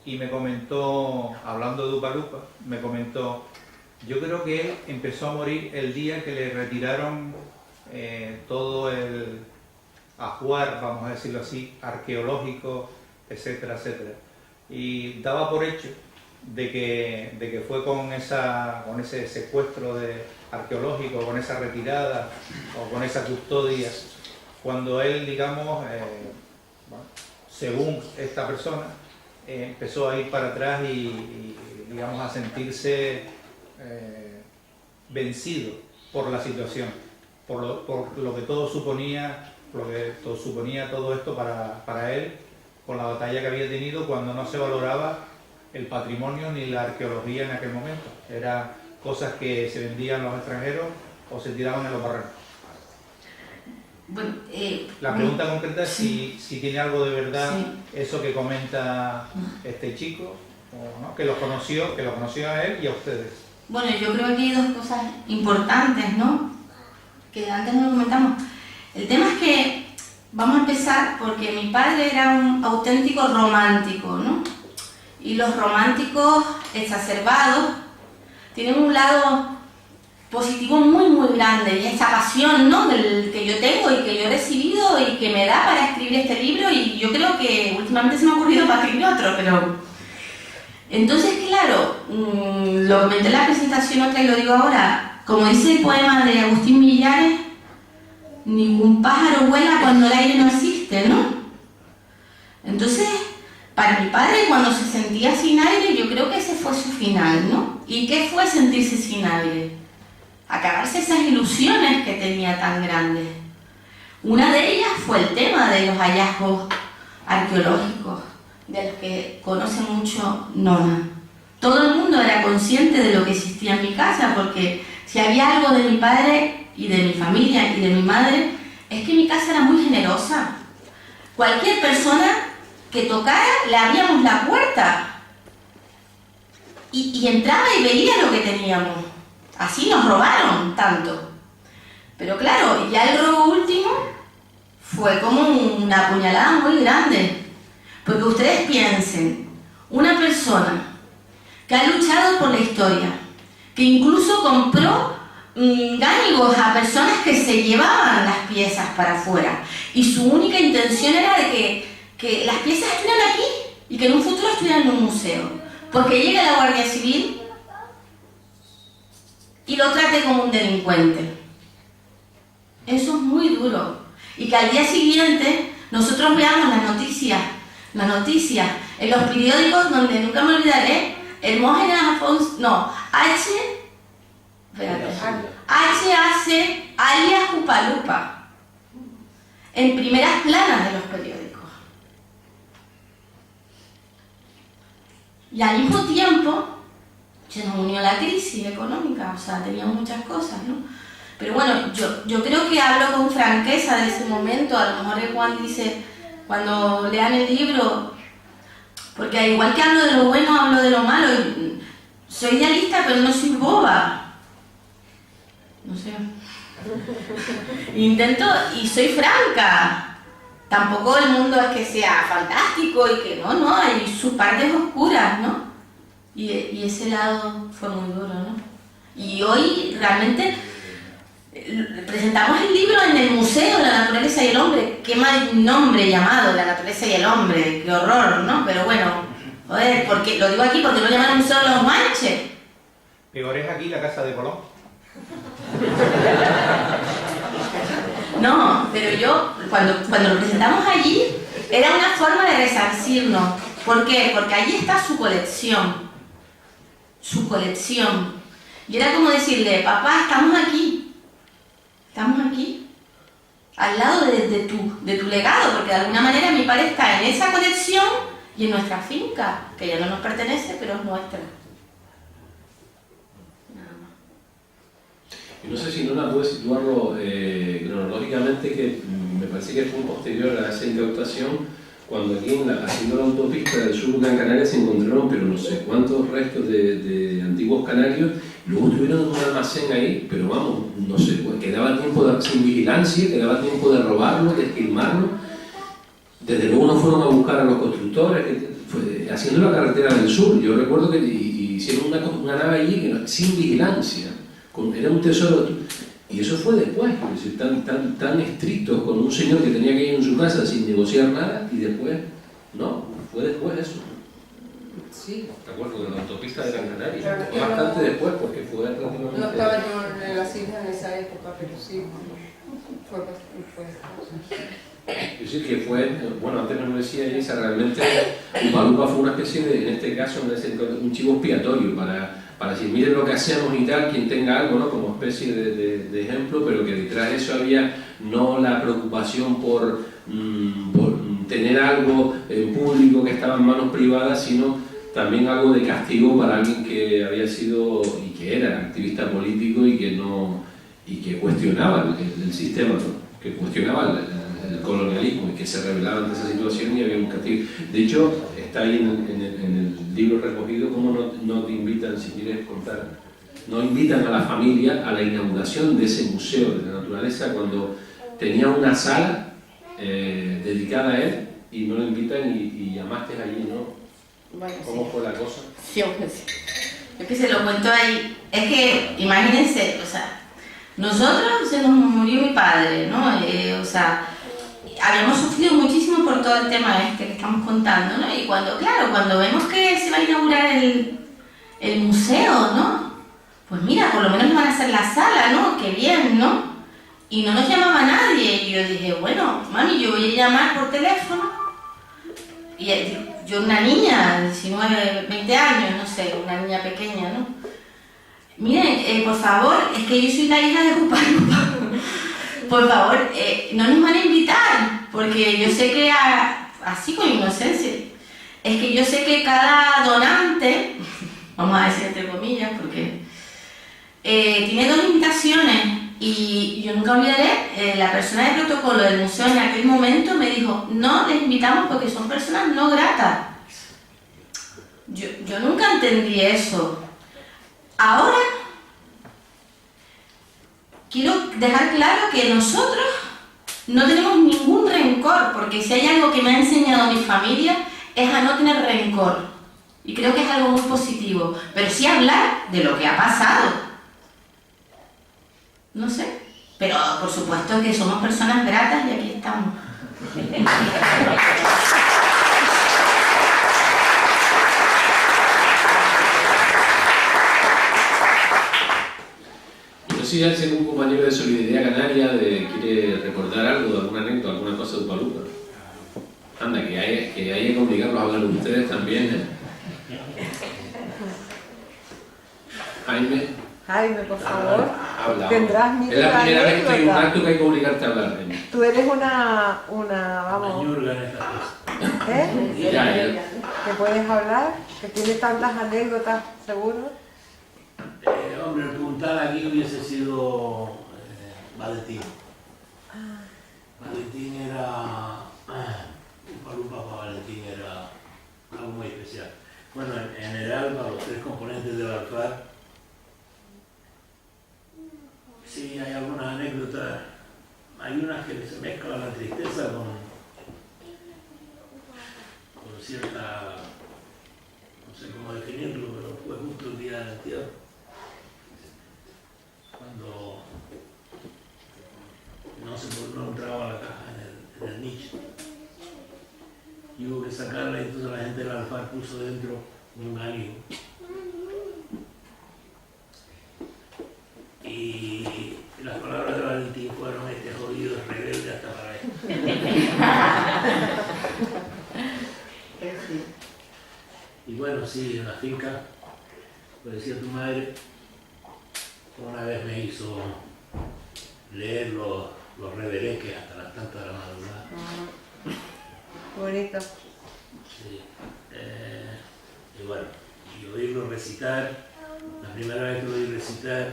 y me comentó, hablando de Upa Lupa, me comentó, yo creo que él empezó a morir el día que le retiraron todo el ajuar, vamos a decirlo así, arqueológico, etcétera, etcétera. Y daba por hecho de que fue con ese secuestro arqueológico, con esa retirada o con esa custodia, cuando él, digamos, bueno, según esta persona, empezó a ir para atrás y digamos, a sentirse vencido por la situación, por lo que todo suponía, todo esto para él, por la batalla que había tenido, cuando no se valoraba el patrimonio ni la arqueología en aquel momento. Eran cosas que se vendían a los extranjeros o se tiraban en los barrancos. Bueno, la pregunta concreta es sí. si tiene algo de verdad, Sí. eso que comenta este chico, o, ¿no?, que lo conoció a él y a ustedes. Bueno, yo creo que hay dos cosas importantes, ¿no?, que antes no lo comentamos. El tema es que vamos a empezar porque mi padre era un auténtico romántico, ¿no? Y los románticos exacerbados tienen un lado positivo muy muy grande, y esta pasión, ¿no?, del que yo tengo y que yo he recibido y que me da para escribir este libro, y yo creo que últimamente se me ha ocurrido para escribir otro, pero... Entonces, claro, lo comenté en la presentación otra y lo digo ahora, como dice el poema de Agustín Millares, ningún pájaro vuela cuando el aire no existe, ¿no? Entonces, para mi padre, cuando se sentía sin aire, yo creo que ese fue su final, ¿no? ¿Y qué fue sentirse sin aire? Acabarse esas ilusiones que tenía tan grandes. Una de ellas fue el tema de los hallazgos arqueológicos, de los que conoce mucho Nona. Todo el mundo era consciente de lo que existía en mi casa, porque si había algo de mi padre y de mi familia y de mi madre, es que mi casa era muy generosa. Cualquier persona que tocara, le abríamos la puerta y entraba y veía lo que teníamos. Así nos robaron tanto. Pero claro, ya el robo último fue como una puñalada muy grande. Porque ustedes piensen, una persona que ha luchado por la historia, que incluso compró gánicos a personas que se llevaban las piezas para afuera, y su única intención era de que las piezas estuvieran aquí y que en un futuro estuvieran en un museo, porque llega la Guardia Civil y lo trate como un delincuente. Eso es muy duro. Y que al día siguiente nosotros veamos las noticias en los periódicos donde nunca me olvidaré, Hermógenes Afonso, no, H hace alias Upalupa en primeras planas de los periódicos. Y al mismo tiempo se nos unió la crisis económica, o sea, teníamos muchas cosas, ¿no? Pero bueno, yo creo que hablo con franqueza de ese momento. A lo mejor Juan dice, cuando lean el libro, porque al igual que hablo de lo bueno, hablo de lo malo. Soy idealista, pero no soy boba. No sé. Intento y soy franca. Tampoco el mundo es que sea fantástico y que no, hay sus partes oscuras, ¿no? Y ese lado fue muy duro, ¿no? Y hoy realmente presentamos el libro en el Museo de la Naturaleza y el Hombre. Qué mal nombre llamado, La Naturaleza y el Hombre, qué horror, ¿no? Pero bueno, joder, porque, lo digo aquí porque no llaman Museo de los Manches. Peor es aquí la casa de Colón. No, pero yo, cuando lo presentamos allí, era una forma de resarcirnos. ¿Por qué? Porque allí está su colección. Su colección. Y era como decirle, papá, estamos aquí, al lado de tu legado, porque de alguna manera mi padre está en esa colección y en nuestra finca, que ya no nos pertenece, pero es nuestra. Nada más. Y no sé si Nona puede situarlo cronológicamente, que me parece que fue posterior a esa incautación, cuando aquí haciendo la autopista del sur de Gran Canaria se encontraron, pero no sé cuántos restos de antiguos canarios. Luego tuvieron un almacén ahí, pero vamos, no sé, pues, quedaba tiempo sin vigilancia, quedaba tiempo de robarlo, de esquilmarlo. Desde luego no fueron a buscar a los constructores, haciendo la carretera del sur. Yo recuerdo que hicieron una nave allí que sin vigilancia, era un tesoro. Y eso fue después, es decir, tan estrictos con un señor que tenía que ir en su casa sin negociar nada, y después, no, fue después eso. Sí. ¿Te acuerdas de la autopista de Gran Canaria? Claro, Fue bastante después, porque fue relativamente... No estaba yo en las islas en esa época, pero sí, fue después. Es decir, que fue, bueno, antes me lo decía Elisa, realmente Upalupa fue una especie de, en este caso, un chivo expiatorio para decir, miren lo que hacemos y tal, quien tenga algo, ¿no? Como especie de ejemplo, pero que detrás de eso había no la preocupación por tener algo en público que estaba en manos privadas, sino también algo de castigo para alguien que había sido y que era activista político y que cuestionaba el sistema, ¿no? Que cuestionaba el colonialismo y que se rebelaba ante esa situación, y había un castigo. De hecho, está ahí en el libro recogido cómo no te invitan, si quieres contar, no invitan a la familia a la inauguración de ese museo de la naturaleza cuando tenía una sala dedicada a él, y no lo invitan y llamaste allí, ¿no? Bueno, ¿Cómo sí. fue la cosa? Sí, hombre, sí. Es que se lo cuento ahí. Es que, imagínense, o sea, nosotros se nos murió mi padre, ¿no? O sea, habíamos sufrido muchísimo por todo el tema que estamos contando, ¿no? Y cuando vemos que se va a inaugurar el museo, ¿no? Pues mira, por lo menos nos van a hacer la sala, ¿no? Qué bien, ¿no? Y no nos llamaba nadie. Y yo dije, bueno, mami, yo voy a llamar por teléfono. Y yo, una niña, 19, 20 años, no sé, una niña pequeña, ¿no? Miren, por favor, es que yo soy la hija de Upalupa. Por favor, no nos van a invitar, porque yo sé que, así con inocencia, es que yo sé que cada donante, vamos a decir entre comillas, porque tiene 2 invitaciones, y yo nunca olvidaré, la persona de protocolo del museo en aquel momento me dijo, no les invitamos porque son personas no gratas. Yo nunca entendí eso. Ahora quiero dejar claro que nosotros no tenemos ningún rencor, porque si hay algo que me ha enseñado mi familia es a no tener rencor. Y creo que es algo muy positivo. Pero sí hablar de lo que ha pasado. No sé. Pero por supuesto que somos personas gratas y aquí estamos. No si hay algún compañero de Solidaridad Canaria quiere recordar algo, alguna anécdota, alguna cosa de Upalupa. Anda, que hay que obligarlos a hablar de ustedes también, ¿eh? Jaime. Jaime, por favor, Habla. tendrás mil Es la primera vez que estoy en un anécdotas. acto que hay que obligarte a hablar, Jaime. Tú eres vamos, ñurga en esta cosa. ¿eh? Ya. Que puedes hablar, que tienes tantas anécdotas, seguro. Hombre, el puntal aquí hubiese sido Valentín. Valentín era... Upalupa para Valentín era algo muy especial. Bueno, en general, para los tres componentes del alfar, sí hay algunas anécdotas. Hay unas que se mezclan la tristeza con cierta... no sé cómo definirlo, pero fue justo el día del entierro. Cuando no entraba la caja en el nicho. Y hubo que sacarla y entonces la gente del alfar puso dentro un águila. Y las palabras de Valentín fueron: este jodido es rebelde hasta para él. Y bueno, sí, en la finca, pues decía tu madre, una vez me hizo leer los revereques hasta las tantas de la madrugada. Qué bonito. Sí. Y bueno, y oírlo recitar, la primera vez que lo oí recitar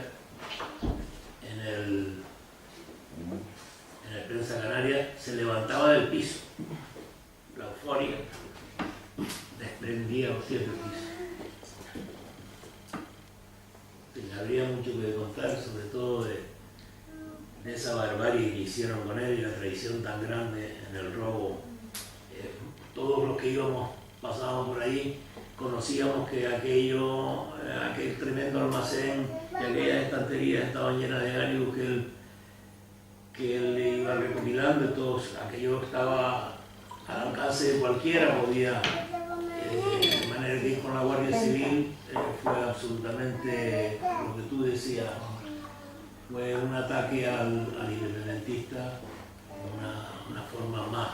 en el Prensa Canaria, se levantaba del piso. La euforia desprendía los pies del piso. Sí, habría mucho que contar, sobre todo de esa barbarie que hicieron con él y la traición tan grande en el robo. Todos los que pasábamos por ahí, conocíamos que aquel tremendo almacén y aquellas estanterías estaban llenas de gánicos que él iba recopilando, y todo aquello estaba al alcance de cualquiera, podía, de manera que ir con la Guardia Civil fue absolutamente lo que tú decías, fue un ataque al independentista, una forma más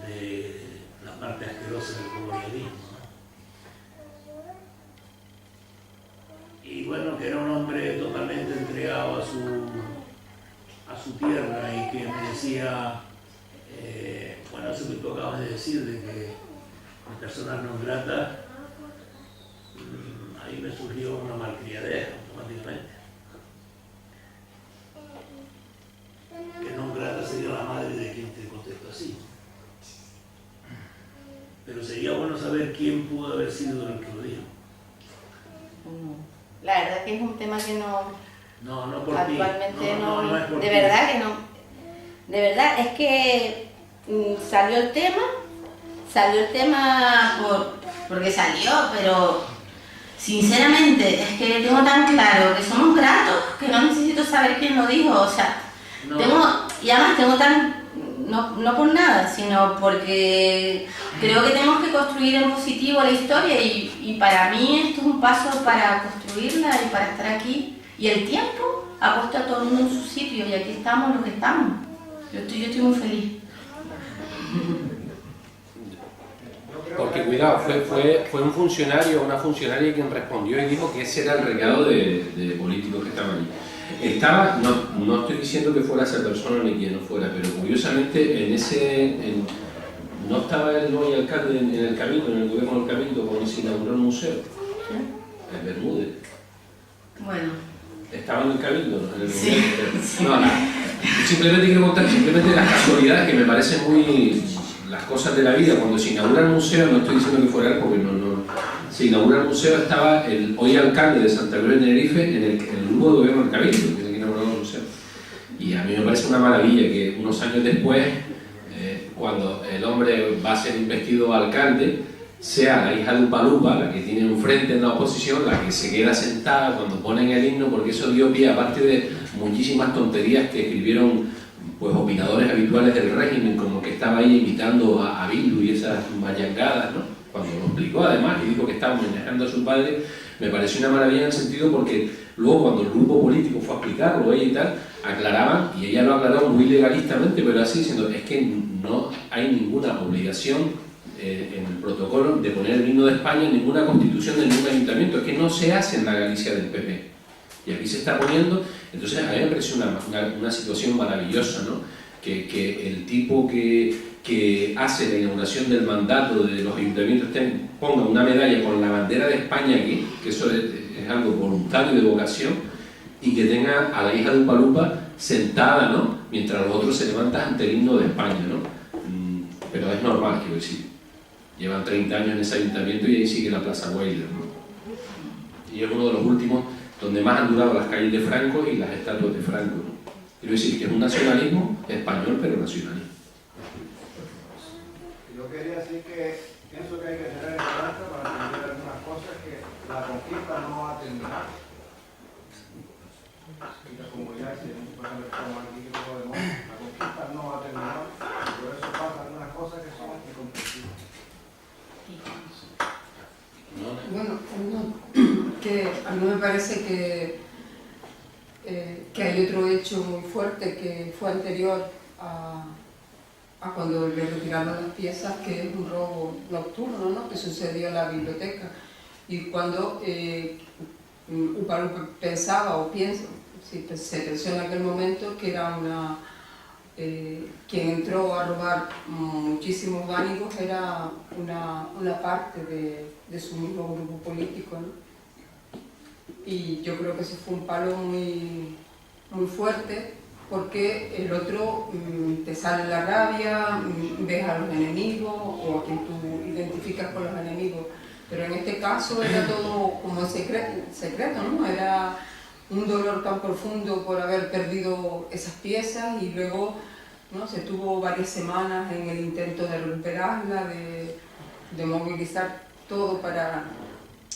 de la parte asquerosa del colonialismo, ¿no? Y bueno, que era un hombre totalmente entregado a su tierra y que me decía, bueno, eso que tú acabas de decir, de que personas no gratas, ahí me surgió una malcriadez automáticamente. Que no grata sería la madre de quien te contestó así. Pero sería bueno saber quién pudo haber sido el que lo dijo. La verdad que es un tema que No por actualmente ti. No es por de ti. verdad que no. De verdad, es que salió el tema porque salió, pero sinceramente es que tengo tan claro que somos gratos que no necesito saber quién lo dijo, o sea, No. y además tengo no por nada, sino porque creo que tenemos que construir en positivo la historia y para mí esto es un paso para construirla y para estar aquí. Y el tiempo ha puesto a todo el mundo en su sitio y aquí estamos los que estamos. Yo estoy muy feliz. Porque cuidado, fue un funcionario, una funcionaria quien respondió y dijo que ese era el recado de políticos que estaban allí. No estoy diciendo que fuera esa persona ni quien no fuera, pero curiosamente no estaba el hoy alcalde en el Cabildo, en el gobierno del Cabildo, cuando se inauguró el museo, en Bermúdez. Bueno. Estaba en el Cabildo, en el Sí. gobierno. Simplemente quiero contar las casualidades que me parecen muy... las cosas de la vida. Cuando se inaugura el museo, no estoy diciendo que fuera él porque se inaugura el museo, estaba el hoy alcalde de Santa Cruz de Tenerife en el grupo de gobierno del Cabildo, que inauguró el museo. Y a mí me parece una maravilla que unos años después, cuando el hombre va a ser investido alcalde, sea la hija de Upalupa, la que tiene enfrente en la oposición, la que se queda sentada cuando ponen el himno, porque eso dio pie, aparte de muchísimas tonterías que escribieron pues opinadores habituales del régimen, como que estaba ahí invitando a Bildu y esas mayangadas, ¿no? cuando lo explicó además y dijo que estaba homenajeando a su padre, me pareció una maravilla en el sentido porque luego cuando el grupo político fue a explicarlo ella y tal, aclaraban, y ella lo aclaró muy legalistamente, pero así diciendo, es que no hay ninguna obligación en el protocolo de poner el himno de España en ninguna constitución de ningún ayuntamiento, es que no se hace en la Galicia del PP. Y aquí se está poniendo, entonces a mí me pareció una situación maravillosa, ¿no? Que el tipo que hace la inauguración del mandato de los ayuntamientos ponga una medalla con la bandera de España aquí, que eso es algo voluntario de vocación, y que tenga a la hija de Upa Lupa sentada, ¿no? Mientras los otros se levantan ante el himno de España, ¿no? Pero es normal, quiero decir. Llevan 30 años en ese ayuntamiento y ahí sigue la Plaza Güell, ¿no? Y es uno de los últimos donde más han durado las calles de Franco y las estatuas de Franco, ¿no? Quiero decir que es un nacionalismo español, pero nacionalismo. Yo quería decir que pienso que hay que tener esperanza para entender algunas cosas, que la conquista no va a terminar. Y la comunidad, si como aquí que no podemos, la conquista no va a terminar. Por eso pasan algunas cosas que son incomprensibles. Bueno, que a mí me parece que hay otro hecho muy fuerte que fue anterior a cuando le retiraron las piezas, que es un robo nocturno, ¿no? Que sucedió en la biblioteca. Y cuando Upa Lupa pensaba o piensa, sí, se pensó en aquel momento que era quien entró a robar muchísimos váligos era una parte de su mismo grupo político, ¿no? Y yo creo que eso fue un palo muy, muy fuerte, porque el otro te sale la rabia, ves a los enemigos o a quien tú identificas con los enemigos, pero en este caso era todo como secreto, ¿no? Era un dolor tan profundo por haber perdido esas piezas y luego, ¿no? Se tuvo varias semanas en el intento de recuperarla, de movilizar todo para,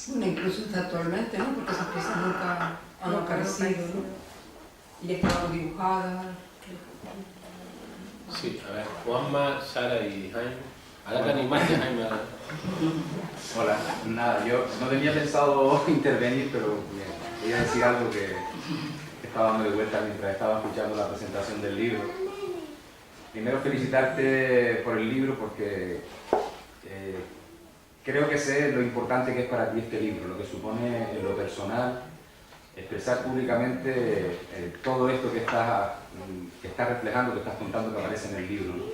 bueno, incluso hasta actualmente, ¿no? Porque esas piezas nunca han aparecido, ¿no? Y estaban dibujadas. Sí, a ver, Juanma, Sara y Jaime. Ahora que animaste, Jaime. Hola, nada, yo no tenía pensado intervenir, pero quería decir algo que estaba dando de vuelta mientras estaba escuchando la presentación del libro. Primero felicitarte por el libro porque creo que sé lo importante que es para ti este libro, lo que supone en lo personal expresar públicamente todo esto que estás reflejando, que estás contando, que aparece en el libro, ¿no?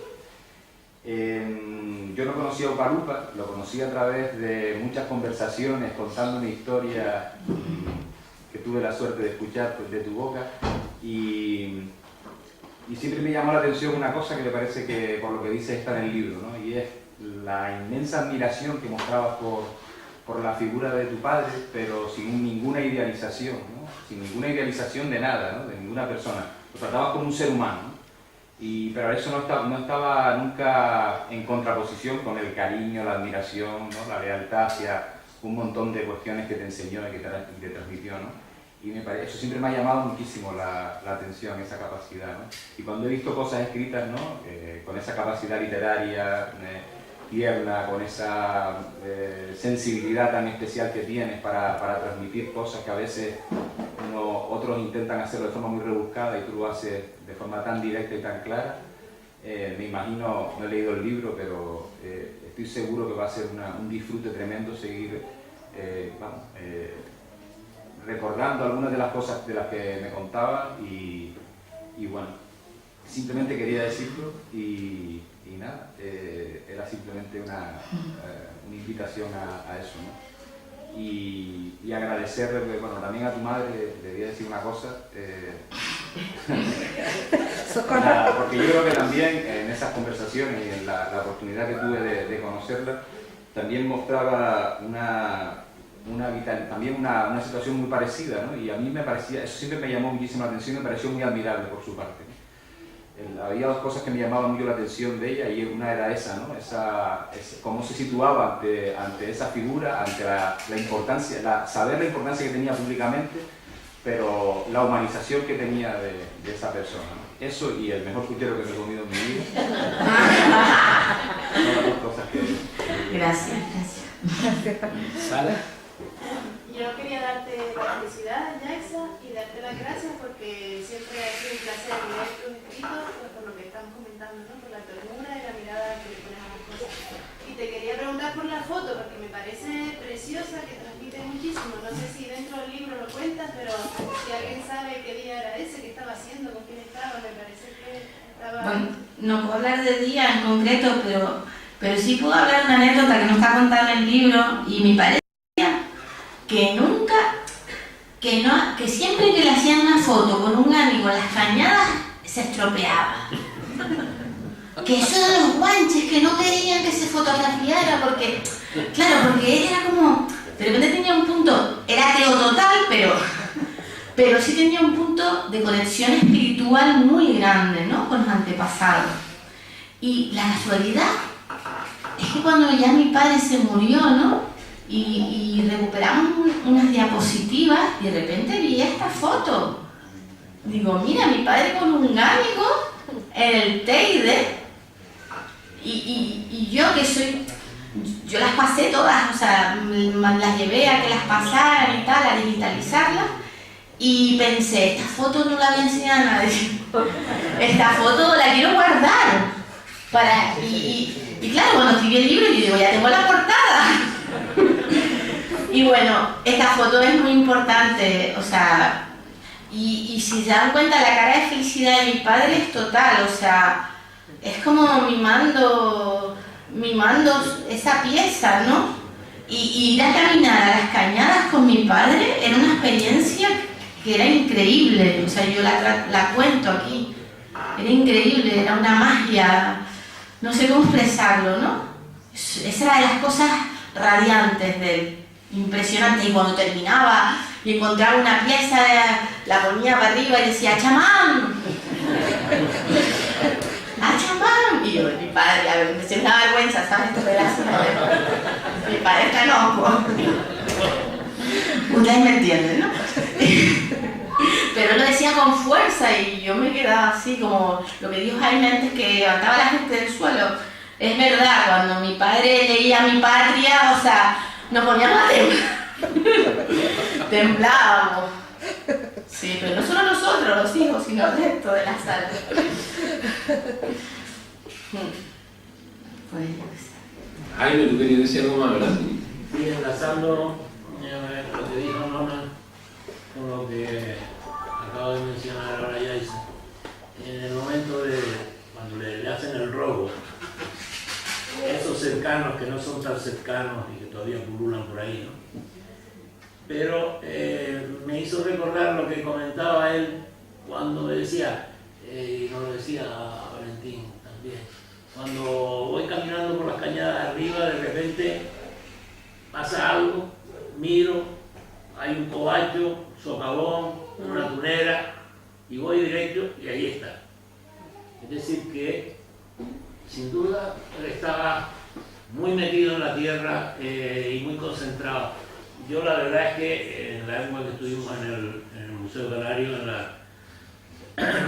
Yo no conocía a Upa Lupa, lo conocí a través de muchas conversaciones, contando una historia que tuve la suerte de escuchar de tu boca, y siempre me llamó la atención una cosa que me parece que por lo que dices está en el libro, ¿no? Y es la inmensa admiración que mostrabas por la figura de tu padre, pero sin ninguna idealización, ¿no? Sin ninguna idealización de nada, ¿no? De ninguna persona. Lo tratabas como un ser humano, ¿no? Pero eso no estaba nunca en contraposición con el cariño, la admiración, ¿no? La lealtad hacia un montón de cuestiones que te enseñó y que te transmitió, ¿no? Y eso siempre me ha llamado muchísimo la atención, esa capacidad, ¿no? Y cuando he visto cosas escritas, ¿no? Con esa capacidad literaria tierna, con esa sensibilidad tan especial que tienes para transmitir cosas que a veces otros intentan hacerlo de forma muy rebuscada y tú lo haces de forma tan directa y tan clara. Me imagino, no he leído el libro, pero estoy seguro que va a ser un disfrute tremendo seguir recordando algunas de las cosas de las que me contaba y bueno, simplemente quería decirlo y nada, era simplemente una invitación a eso, ¿no? Y agradecerle, bueno, también a tu madre le voy a decir una cosa, nada, porque yo creo que también en esas conversaciones y en la oportunidad que tuve de conocerla, también mostraba también una situación muy parecida, ¿no? Y a mí me parecía, eso siempre me llamó muchísimo la atención y me pareció muy admirable por su parte, ¿no? Había dos cosas que me llamaban mucho la atención de ella y una era esa, ¿no? Cómo se situaba ante esa figura, ante la importancia, saber la importancia que tenía públicamente, pero la humanización que tenía de esa persona, ¿no? Eso y el mejor puchero que me he comido en mi vida. Son las dos cosas que Gracias, gracias. ¿Sara? Yo quería darte la felicidad, Yaisa, y darte las gracias porque siempre ha sido un placer leer tus escritos, pues, por lo que estamos comentando, ¿no? Por la ternura y la mirada que le pones a las cosas. Y te quería preguntar por la foto, porque me parece preciosa, que transmite muchísimo. No sé si dentro del libro lo cuentas, pero si alguien sabe qué día era ese, qué estaba haciendo, con quién estaba, me parece que estaba... Bueno, no puedo hablar de día en concreto, pero sí puedo hablar de una anécdota que no está contada en el libro y me parece que nunca, que siempre que le hacían una foto con un amigo en las cañadas se estropeaba. Que eso de los guanches, que no querían que se fotografiara porque, claro, porque él era como, de repente tenía un punto, era ateo total, pero sí tenía un punto de conexión espiritual muy grande, ¿no? Con los antepasados. Y la casualidad es que cuando ya mi padre se murió, ¿no? Y recuperamos unas diapositivas y de repente vi esta foto. Digo, mira, mi padre con un gámigo en el Teide y yo que soy... Yo las pasé todas, o sea, las llevé a que las pasaran y tal, a digitalizarlas. Y pensé, esta foto no la voy a enseñar a nadie. Esta foto la quiero guardar. Y claro, cuando escribí el libro, yo digo, ya tengo la portada. Y bueno, esta foto es muy importante, o sea, y si se dan cuenta, la cara de felicidad de mi padre es total, o sea, es como mimando esa pieza, ¿no? Y ir a caminar a las cañadas con mi padre era una experiencia que era increíble, o sea, yo la cuento aquí, era increíble, era una magia, no sé cómo expresarlo, ¿no? Esa era de las cosas radiantes de él, impresionante, y cuando terminaba y encontraba una pieza, la ponía para arriba y decía ¡chamán! ¡Ah, chamán! Y yo, mi padre, a ver, me siento una vergüenza, ¿sabes? Esto de la zona de... Mi padre está loco. Ustedes me entienden, ¿no? Pero lo decía con fuerza y yo me quedaba así como lo que dijo Jaime antes, que levantaba a la gente del suelo. Es verdad, cuando mi padre leía Mi Patria, o sea, nos poníamos a temblar. Temblábamos. Sí, pero no solo nosotros, los hijos, sino el resto de la sala. Jaime, tú querías decir algo más, ¿verdad? Sí, enlazando lo que dijo Nona con lo que acabo de mencionar ahora Yaisa. En el momento de cuando le hacen el robo, esos cercanos que no son tan cercanos y que todavía pululan por ahí, ¿no? Pero me hizo recordar lo que comentaba él cuando me decía, y nos lo decía a Valentín también, cuando voy caminando por las cañadas arriba, de repente pasa algo, miro, hay un cobacho, socavón, una tunera, y voy directo y ahí está. Es decir que, sin duda, él estaba muy metido en la tierra y muy concentrado. Yo la verdad es que en la época que estuvimos en el Museo Canario, en la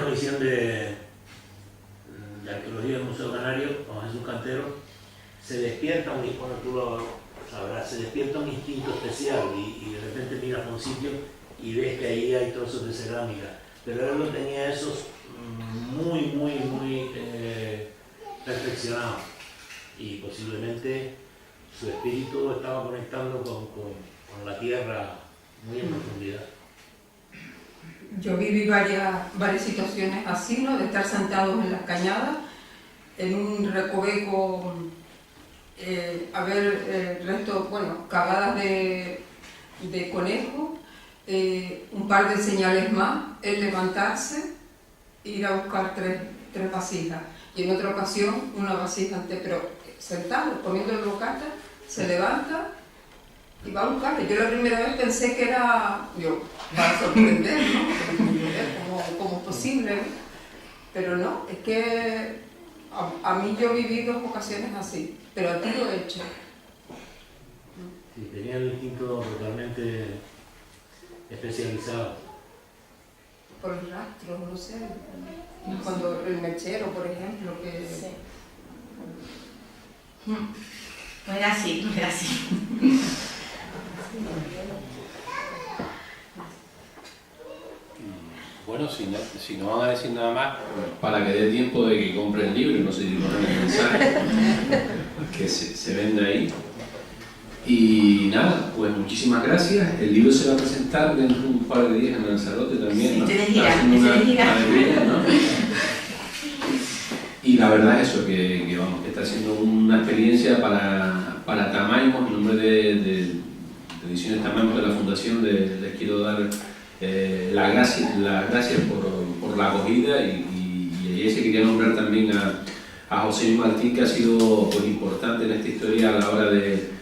comisión de arqueología del Museo Canario, con Jesús Cantero, se despierta un instinto, tú lo sabrás, se despierta un instinto especial y de repente miras a un sitio y ves que ahí hay trozos de cerámica. Pero él lo tenía esos muy perfeccionados y posiblemente su espíritu estaba conectando con la tierra muy en profundidad. Yo viví varias situaciones así, ¿no? De estar sentados en las cañadas, en un recoveco, a ver restos, bueno, cagadas de conejo, un par de señales más, el levantarse e ir a buscar tres vasijas. Y en otra ocasión, una vasija antes, pero sentado, comiendo el bocata, se levanta y va a buscarle. Yo la primera vez pensé que era, para sorprender, ¿no? Como posible, ¿no? Pero no, es que a mí yo viví 2 ocasiones así, pero a ti lo he hecho. Sí, tenía el instinto totalmente especializado. Por el rastro, no sé. Cuando el mechero, por ejemplo, que... Sí. Pues era así, era así. Bueno, si no van a decir nada más, para que dé tiempo de que compren el libro, no sé si ponen el mensaje, que se vende ahí. Y nada, pues muchísimas gracias. El libro se va a presentar dentro de un par de días en Lanzarote también, ¿no? Sí, estoy de gira. ¿No? Y la verdad es eso, que vamos, que está siendo una experiencia para Tamaimos, en nombre de Ediciones Tamaimos de la Fundación, les quiero dar las gracias por la acogida y ahí se quería nombrar también a José Luis Martín, que ha sido pues, importante en esta historia a la hora de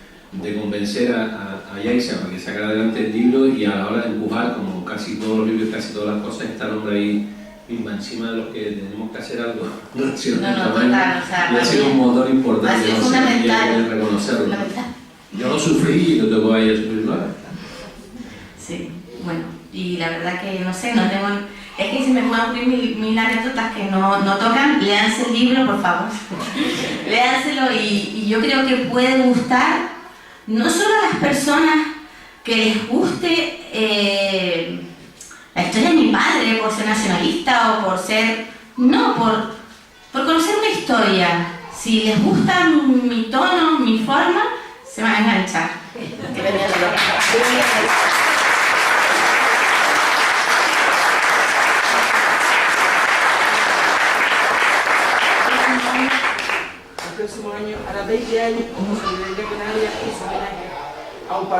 convencer a Yaisa para que sacara adelante el libro y a la hora de empujar, como casi todos los libros, casi todas las cosas, está el hombre ahí encima de los que tenemos que hacer algo. No, total, o sea, y ha sido un motor importante, ha sido fundamental, reconocerlo. fundamental. Yo lo sufrí y lo tocó a ella sufrirlo. Sí, bueno, y la verdad que no sé, no tengo... Es que se me pueden ocurrir mil anécdotas que no tocan. Léanse el libro, por favor. Léanselo y yo creo que puede gustar no solo a las personas que les guste la historia de mi padre por ser nacionalista o por ser... No, por conocer una historia. Si les gusta mi tono, mi forma, se van a enganchar. El próximo año, hará 20 años, como Solidaridad Canaria hizo homenaje a Upa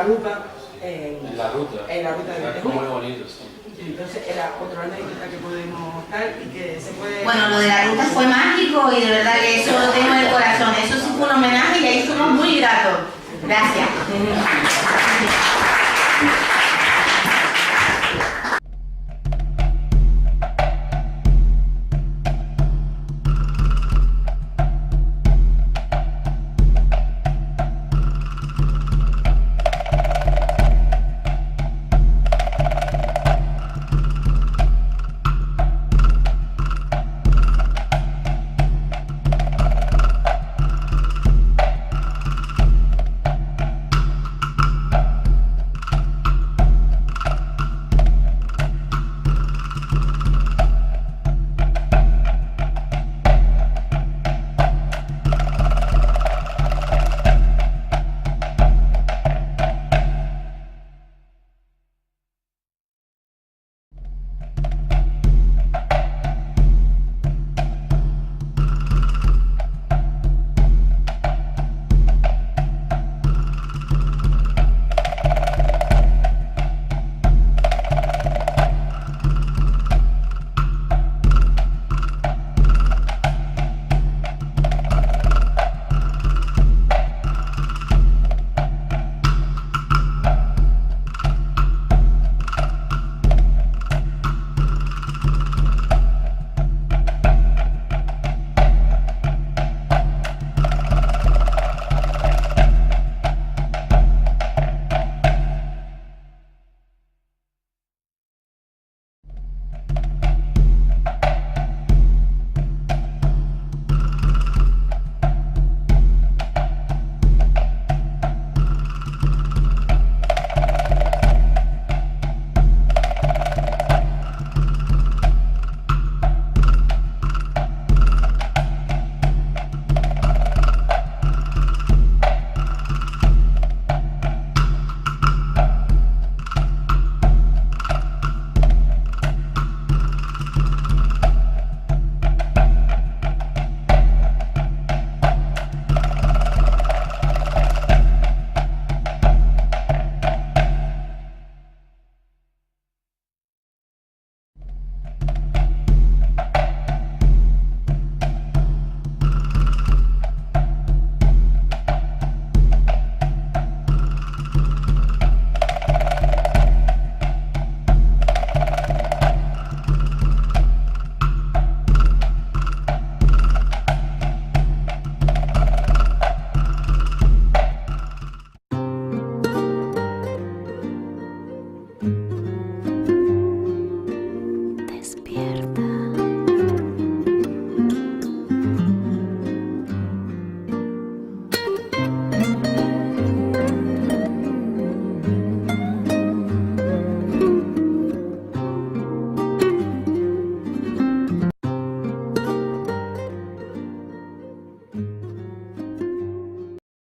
en la ruta de es muy bonito, sí. Entonces era otra anécdota que podemos dar y que se puede... Bueno, lo de la ruta fue mágico y de verdad que eso lo tengo en el corazón. Eso sí fue un homenaje y ahí somos muy gratos. Gracias.